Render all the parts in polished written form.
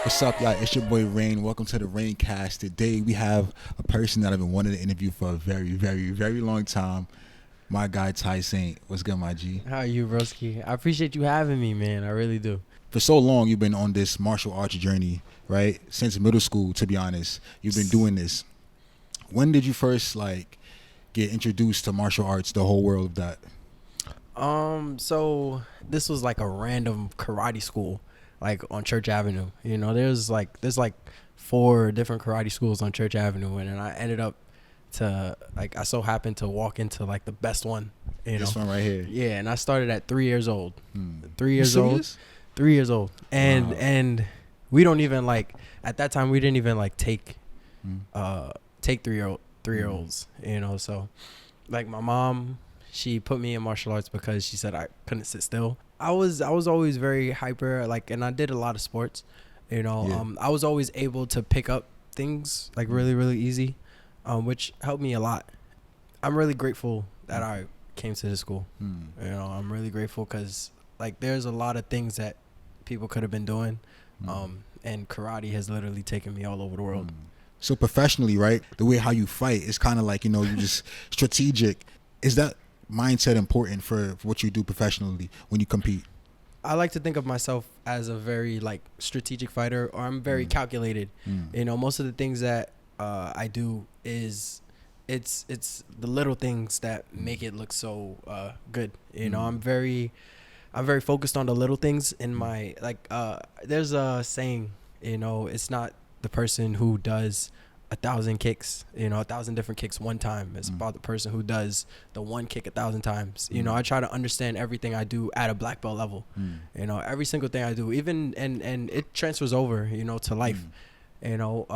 What's up, y'all? It's your boy Rain. Welcome to the Raincast. Today we have a person that I've been wanting to interview for a very, very, very long time. My guy Ty Saint. What's good, my G? How are you, broski? I appreciate you having me, man. I really do. For so long, you've been on this martial arts journey, right? Since middle school, to be honest. You've been doing this. When did you first, get introduced to martial arts, the whole world of that? So this was like a random karate school, like on Church Avenue. You know, there's like 4 different karate schools on Church Avenue, and then I ended up I so happened to walk into like the best one. This one right here. Yeah, and I started at 3 years old. 3 You years old. serious? 3 years old, and Wow. and we don't even at that time we didn't even take 3-year-olds. You know, so like my mom, she put me in martial arts because she said I couldn't sit still. I was always very hyper, and I did a lot of sports. You know, Yeah. I was always able to pick up things really, really easy, which helped me a lot. I'm really grateful that I came to this school. You know, I'm really grateful because there's a lot of things that people could have been doing, and karate has literally taken me all over the world. So professionally, right, the way how you fight is kind of you just strategic. Is that mindset important for what you do professionally when you compete? I like to think of myself as a very strategic fighter, or I'm very calculated. You know, most of the things that I do is it's the little things that make it look so good. You know, I'm very focused on the little things in my there's a saying, you know, it's not the person who does 1,000 kicks, you know, 1,000 different kicks one time. It's about the person who does the one kick 1,000 times. You know, I try to understand everything I do at a black belt level. You know, every single thing I do, even and it transfers over, you know, to life. You know,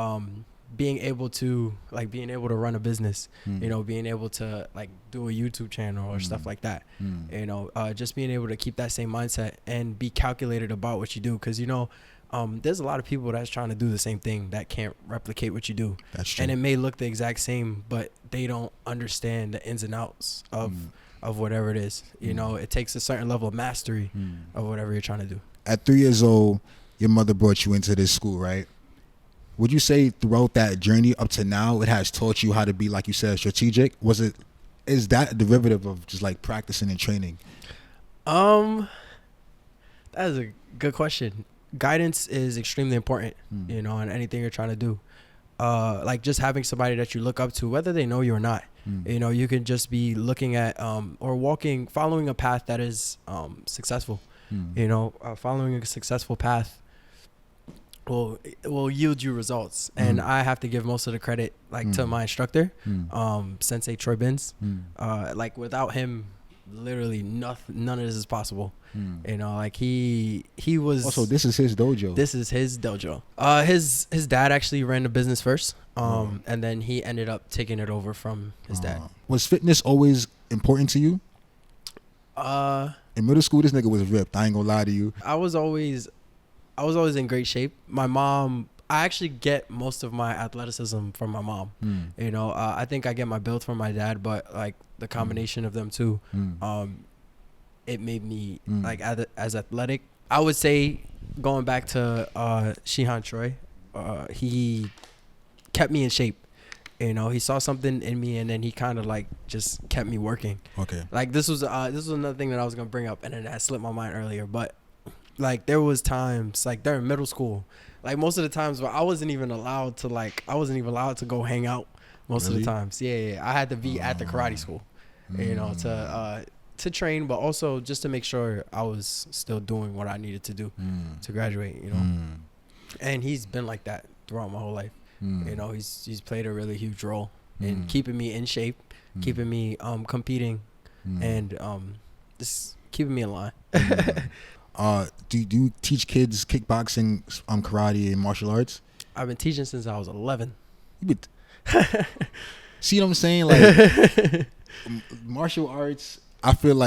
being able to run a business, you know, being able to do a YouTube channel or stuff like that. You know, just being able to keep that same mindset and be calculated about what you do, because you know, there's a lot of people that's trying to do the same thing that can't replicate what you do. That's true. And it may look the exact same, but they don't understand the ins and outs of whatever it is. You know, it takes a certain level of mastery of whatever you're trying to do. At 3 years old, your mother brought you into this school, right? Would you say throughout that journey up to now, it has taught you how to be, like you said, strategic? Is that a derivative of just practicing and training? That is a good question. Guidance is extremely important, you know, in anything you're trying to do. Just having somebody that you look up to, whether they know you or not. You know, you can just be looking at or following a path that is successful. You know, following a successful path will yield you results. And I have to give most of the credit to my instructor, Sensei Troy Binns. Without him, literally none of this is possible. You know, he was Also, this is his dojo. This is his dojo. His dad actually ran the business first, and then he ended up taking it over from his dad. Was fitness always important to you? In middle school, this nigga was ripped. I ain't gonna lie to you. I was always in great shape. My mom, I actually get most of my athleticism from my mom. You know, I think I get my build from my dad, but the combination of them two, it made me as athletic. I would say, going back to Shihan Troy, he kept me in shape. You know, he saw something in me, and then he kind of just kept me working. Okay. This was another thing that I was gonna bring up, and then that slipped my mind earlier. But there was times during middle school, most of the times where I wasn't even allowed to go hang out. Most of the times, yeah, I had to be at the karate school, you know, to train, but also just to make sure I was still doing what I needed to do to graduate, you know. And he's been like that throughout my whole life. You know, he's played a really huge role in keeping me in shape, keeping me competing, and just keeping me in line. Do you teach kids kickboxing, karate, and martial arts? I've been teaching since I was 11. See what I'm saying? Martial arts, I feel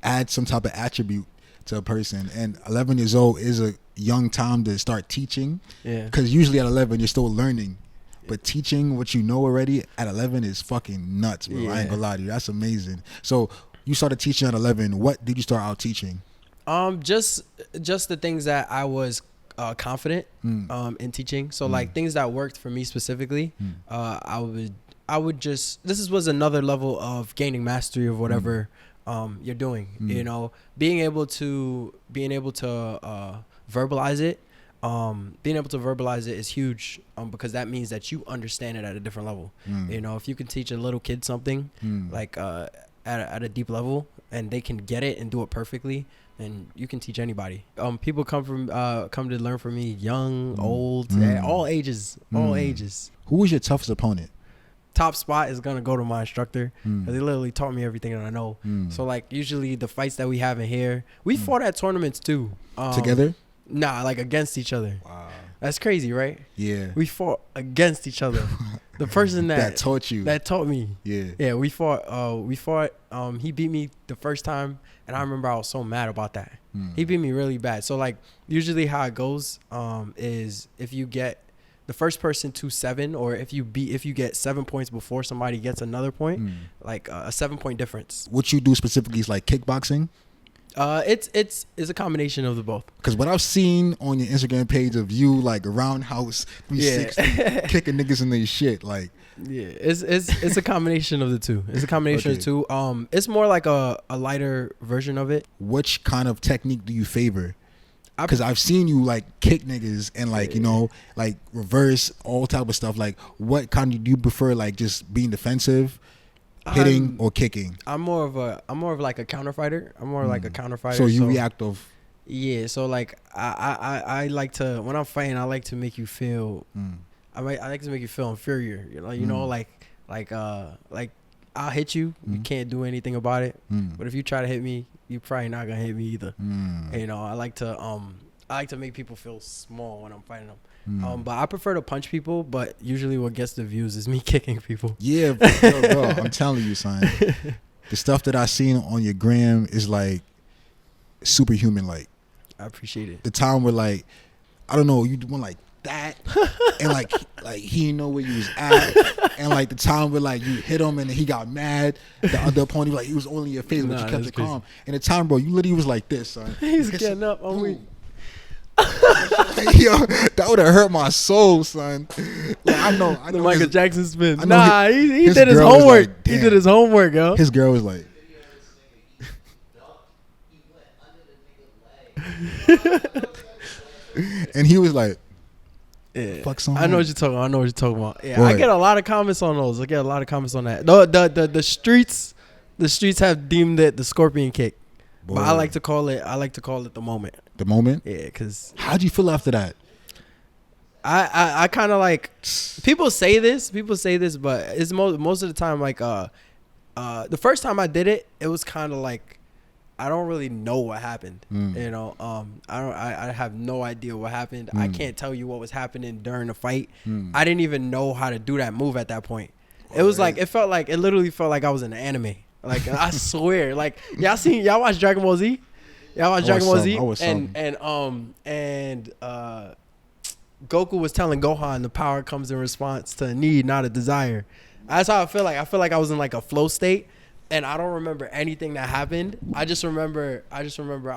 add some type of attribute to a person, and 11 years old is a young time to start teaching. Yeah. Because usually at 11 you're still learning, but teaching what you know already at 11 is fucking nuts, bro. I ain't gonna lie to you. That's amazing. So you started teaching at 11. What did you start out teaching? Just the things that I was confident in teaching. So like things that worked for me specifically, I would just, was another level of gaining mastery of whatever you're doing. You know, being able to verbalize it. Being able to verbalize it is huge because that means that you understand it at a different level. You know, if you can teach a little kid something like at a deep level and they can get it and do it perfectly, then you can teach anybody. People come to learn from me, young, old, all ages. Who was your toughest opponent? Top spot is gonna go to my instructor because he literally taught me everything that I know. So like usually the fights that we have in here, we fought at tournaments too. Together? Nah, like against each other. Wow. That's crazy, right? Yeah. We fought against each other. The person that taught you. That taught me. Yeah. Yeah, we fought. He beat me the first time, and I remember I was so mad about that. He beat me really bad. So like usually how it goes is if you get the first person to 7, or if you get 7 points before somebody gets another point, like a 7-point difference. What you do specifically is like kickboxing? It's a combination of the both. Because what I've seen on your Instagram page of you like roundhouse 360 kicking niggas in their shit, like it's a combination of the two. It's a combination of the two. It's more like a lighter version of it. Which kind of technique do you favor? Because I've seen you like kick niggas and like, you know, like reverse, all type of stuff. Like what kind do you prefer, like just being defensive, hitting, or kicking? I'm more of like a counter fighter. Like a counter fighter. So you reactive. Yeah. So like I like to, when I'm fighting, I like to make you feel. I like to make you feel inferior. You know, like I'll hit you. You can't do anything about it. But if you try to hit me, you're probably not gonna hit me either. And, you know, I like to make people feel small when I'm fighting them. But I prefer to punch people. But usually, what gets the views is me kicking people. Yeah, bro, I'm telling you, son. The stuff that I seen on your gram is like superhuman. Like, I appreciate it. The time where like, I don't know, you doing like that, and like he didn't know where you was at, and like the time where like you hit him and he got mad, the other opponent like he was only in your face, but you kept it calm. And the time, bro, you literally was like this, son. He's getting up on me. Yo, that would have hurt my soul, son. Like, I know the Michael Jackson spin. He his did his girl was homework. Like, he did his homework, yo. His girl was like, and he was like, fuck something. I know what you're talking about. Yeah, what? I get a lot of comments on those. I get a lot of comments on that. The streets have deemed it the scorpion kick. Boy. But I like to call it the moment. The moment? Yeah, because how'd you feel after that? I kind of like, people say this, but it's most of the time like the first time I did it, it was kind of like I don't really know what happened. You know, I have no idea what happened. I can't tell you what was happening during the fight. I didn't even know how to do that move at that point. It was like it literally felt like I was in an anime. Like I swear, like y'all watch Dragon Ball Z? Y'all watch Dragon Ball Z? And Goku was telling Gohan the power comes in response to a need, not a desire. That's how I feel like. I feel like I was in like a flow state, and I don't remember anything that happened. I just remember I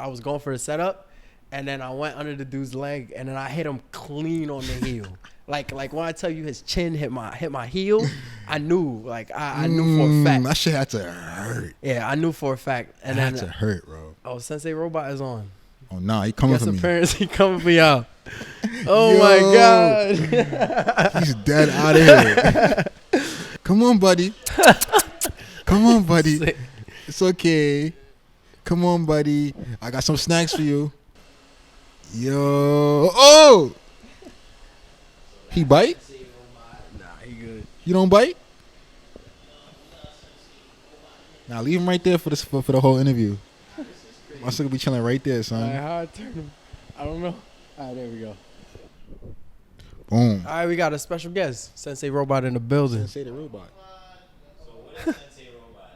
was going for the setup, and then I went under the dude's leg, and then I hit him clean on the heel. Like when I tell you his chin hit my heel, I knew. Like I knew for a fact. That shit had to hurt. Yeah, I knew for a fact. And had to hurt, bro. Oh, Sensei Robot is on. Oh nah, he coming for me. Parents, he coming for y'all. Oh my God. He's dead out of here. Come on, buddy. Come on, buddy. Sick. It's okay. Come on, buddy. I got some snacks for you. Yo. Oh! He bite? Nah, he good. You don't bite? Nah, leave him right there for the whole interview. My son be chilling right there, son. All right, how I turn him? I don't know. All right, there we go. Boom. All right, we got a special guest, Sensei Robot in the building. Sensei the Robot. So what is Sensei Robot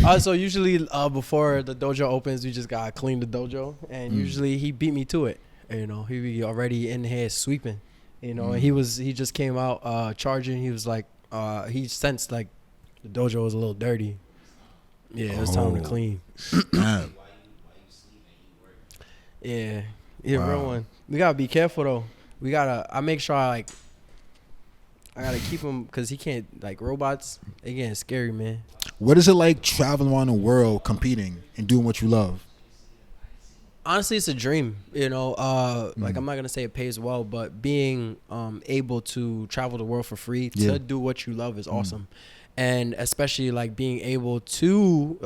like? So usually before the dojo opens, we just gotta clean the dojo, and usually he beat me to it. You know, he be already in here sweeping. You know, and he just came out charging. He was like, he sensed like the dojo was a little dirty. Yeah, it was time to clean. Snap. Yeah, Yeah, Wow. real one. We gotta be careful though. I make sure I gotta keep him because he can't robots. They getting scary, man. What is it like traveling around the world, competing and doing what you love? Honestly, it's a dream. I'm not gonna say it pays well, but being able to travel the world for free to do what you love is awesome, and especially being able to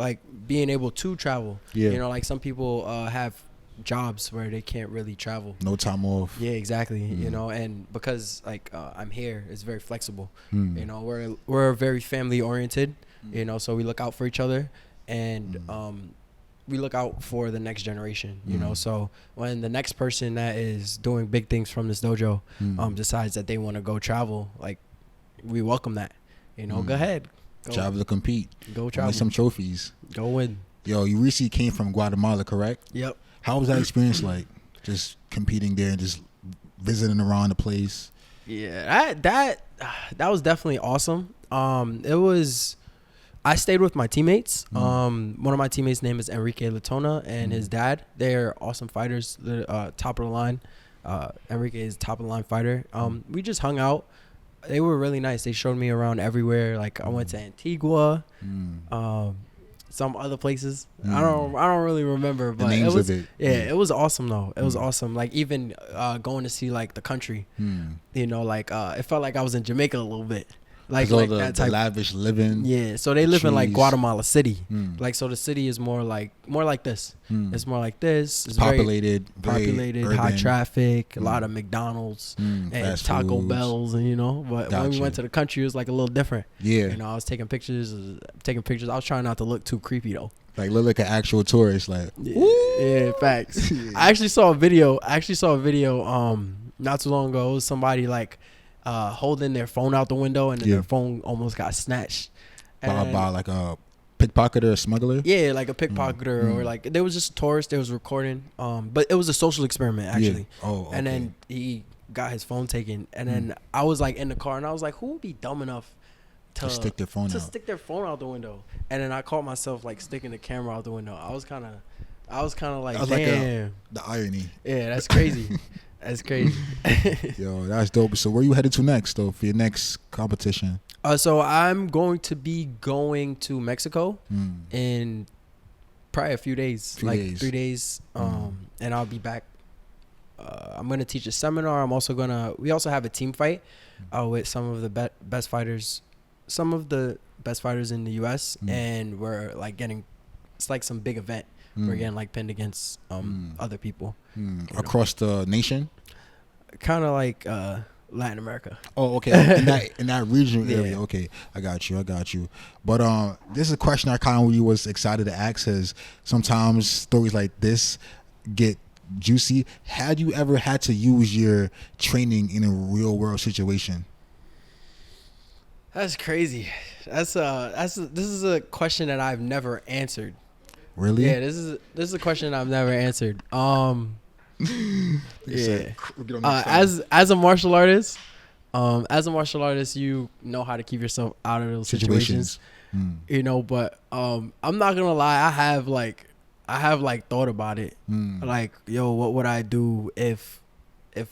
travel. Yeah. Some people have jobs where they can't really travel. No time off. Yeah, exactly. And because I'm here, it's very flexible. Mm. We're very family oriented. So we look out for each other, and we look out for the next generation. So when the next person that is doing big things from this dojo decides that they want to go travel, we welcome that. Go ahead, Travel to compete. go travel, Win some trophies. go win. Yo, you recently came from Guatemala, correct? Yep. How was that experience like? Just competing there and just visiting around the place. Yeah, that was definitely awesome. It was. I stayed with my teammates. One of my teammates' name is Enrique Latona, and his dad. They're awesome fighters. They're top of the line. Enrique is top of the line fighter. We just hung out. They were really nice. They showed me around everywhere. I went to Antigua, some other places. I don't really remember, but names it was of it. it was awesome though. It was awesome. Even going to see the country. It felt like I was in Jamaica a little bit. The lavish living. Yeah, so they live in trees. Guatemala City. So the city is more like this. It's more like this. It's Populated, very populated, high urban. traffic, a lot of McDonald's and Fast Taco foods. Bells, but when we Gotcha. went to the country, it was a little different. Yeah. I was taking pictures. I was trying not to look too creepy though. Look like an actual tourist. Yeah, facts. I actually saw a video. Not too long ago. It was somebody holding their phone out the window, and then their phone almost got snatched. By a pickpocketer or smuggler. Yeah, like a pickpocketer or there was just a tourist that was recording. But it was a social experiment actually. Yeah. Oh, okay. And then he got his phone taken, and then I was in the car, and I was like, who would be dumb enough to stick their phone out the window? And then I caught myself sticking the camera out the window. I was kind of like, damn. The irony. Yeah, that's crazy. That's crazy. Yo, that's dope. So where you headed to next, though, for your next competition? So I'm going to be going to Mexico in probably a few days, 3 days, and I'll be back. I'm gonna teach a seminar. We also have a team fight with some of the best fighters, in the U.S. And we're it's some big event. We're getting pinned against other people Across the nation. Kind of Latin America. Oh, okay. in that regional area. Okay, I got you. But this is a question I kind of really was excited to ask. Is sometimes stories like this get juicy. Had you ever had to use your training in a real world situation? That's crazy. This is a question that I've never answered. Really? Yeah, this is a question I've never answered. Yeah. As a martial artist, you know how to keep yourself out of those situations. But I'm not gonna lie, I have thought about it. What would I do if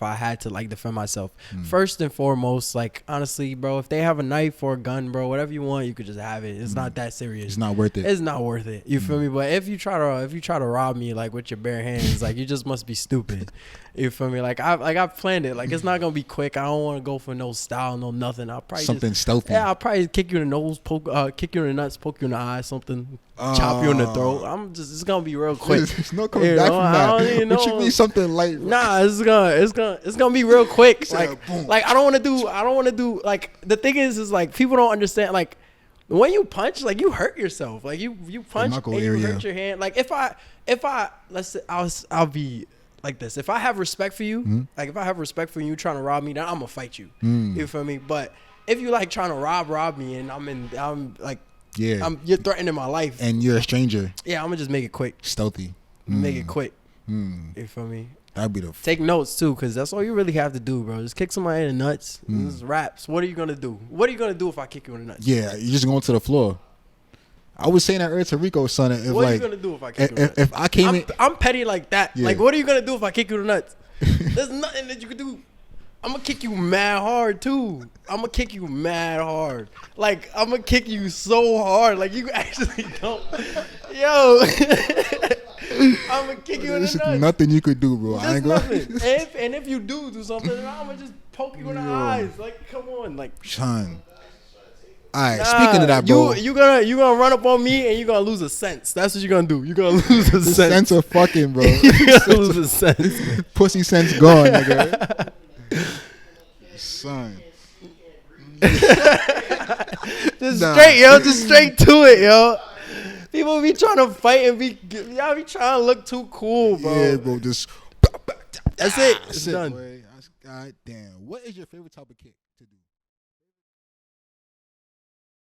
I had to defend myself? First and foremost, honestly, bro, if they have a knife or a gun, bro, whatever you want, you could just have it. It's not that serious. It's not worth it. It's not worth it. You feel me? But if you try to rob me with your bare hands, you just must be stupid. You feel me? I've planned it. It's not gonna be quick. I don't want to go for no style, no nothing. I'll probably something stealthy. Yeah, I'll probably kick you in the nose, kick you in the nuts, poke you in the eye, something, chop you in the throat. It's gonna be real quick. There's no coming back from that. What you mean something light? Nah, it's gonna be real quick. Boom. I don't want to do the thing is people don't understand when you punch, you hurt yourself. You punch and you hurt your hand. If I let's say I'll be like this. If I have respect for you, if I have respect for you trying to rob me, then I'm gonna fight you. You feel me? But if you trying to rob me and you're threatening my life and you're a stranger. Yeah, I'm gonna just make it quick. Stealthy. Make it quick. You feel me? That'd be Take notes too, because that's all you really have to do, bro. Just kick somebody in the nuts. This is raps. What are you gonna do? What are you gonna do if I kick you in the nuts? Yeah, you're just going to the floor. I was saying that earlier to Rico, son. If What are you like, gonna do if I kick you in the nuts? if I came in, I'm petty like that. Yeah. Like, what are you gonna do if I kick you in the nuts? There's nothing that you can do. I'm gonna kick you mad hard too. I'm gonna kick you mad hard. Like, I'm gonna kick you so hard. Like, you actually don't. Yo. I'm gonna kick you in there's the nuts. nothing you could do, bro. I There's ain't gonna. nothing. And if you do something, then I'm gonna just poke you in the eyes. Like, come on. Like, Son. All right. Speaking of that, bro. you gonna run up on me and you gonna lose a sense. That's what you're gonna do. You're gonna lose a The sense. sense of fucking, bro. You're gonna lose a sense. Pussy sense gone, nigga. Son. Just straight to it, yo. People be trying to fight and y'all be trying to look too cool, bro. Yeah, bro. Just. That's it. That's It's it, done. boy. God damn. What is your favorite type of kick?